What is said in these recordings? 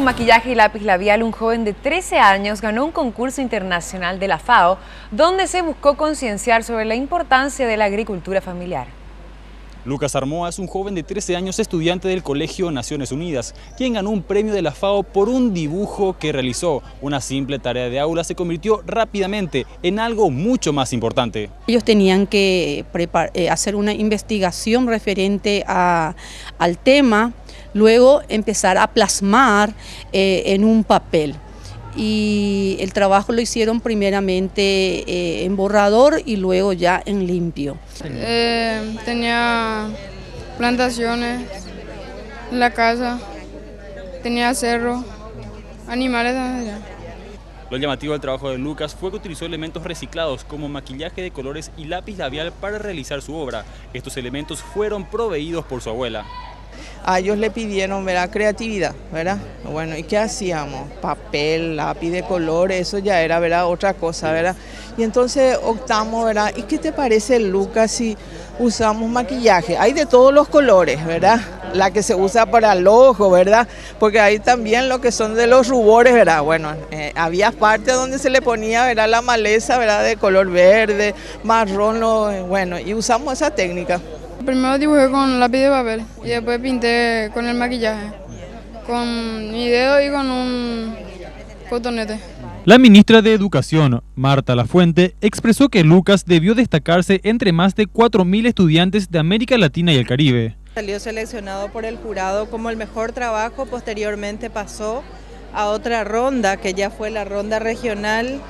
maquillaje y lápiz labial, un joven de 13 años ganó un concurso internacional de la FAO, donde se buscó concienciar sobre la importancia de la agricultura familiar. Lucas Armoa es un joven de 13 años, estudiante del Colegio Naciones Unidas, quien ganó un premio de la FAO por un dibujo que realizó. Una simple tarea de aula se convirtió rápidamente en algo mucho más importante. Ellos tenían que hacer una investigación referente al tema, luego empezar a plasmar en un papel. Y el trabajo lo hicieron primeramente en borrador y luego ya en limpio. Tenía plantaciones en la casa, tenía cerro, animales. Lo llamativo del trabajo de Lucas fue que utilizó elementos reciclados como maquillaje de colores y lápiz labial para realizar su obra. Estos elementos fueron proveídos por su abuela. A ellos le pidieron, ¿verdad?, creatividad, ¿verdad? Bueno, ¿y qué hacíamos? Papel, lápiz de colores, eso ya era, ¿verdad?, otra cosa, ¿verdad? Y entonces optamos, ¿verdad? ¿Y qué te parece, Lucas, si usamos maquillaje? Hay de todos los colores, ¿verdad? La que se usa para el ojo, ¿verdad? Porque hay también lo que son de los rubores, ¿verdad? Bueno, había partes donde se le ponía, ¿verdad?, la maleza, ¿verdad?, de color verde, marrón, bueno, y usamos esa técnica. Primero dibujé con lápiz de papel y después pinté con el maquillaje, con mi dedo y con un cotonete. La ministra de Educación, Marta Lafuente, expresó que Lucas debió destacarse entre más de 4.000 estudiantes de América Latina y el Caribe. Salió seleccionado por el jurado como el mejor trabajo, posteriormente pasó a otra ronda, que ya fue la ronda regional,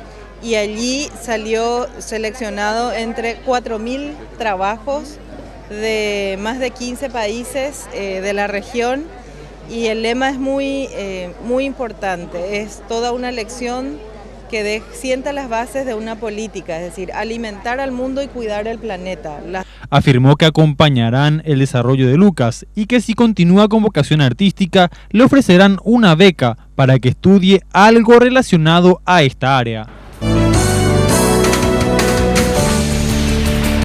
y allí salió seleccionado entre 4.000 trabajos de más de 15 países de la región, y el lema es muy importante, es toda una lección que sienta las bases de una política, es decir, alimentar al mundo y cuidar el planeta. Afirmó que acompañarán el desarrollo de Lucas y que si continúa con vocación artística le ofrecerán una beca para que estudie algo relacionado a esta área.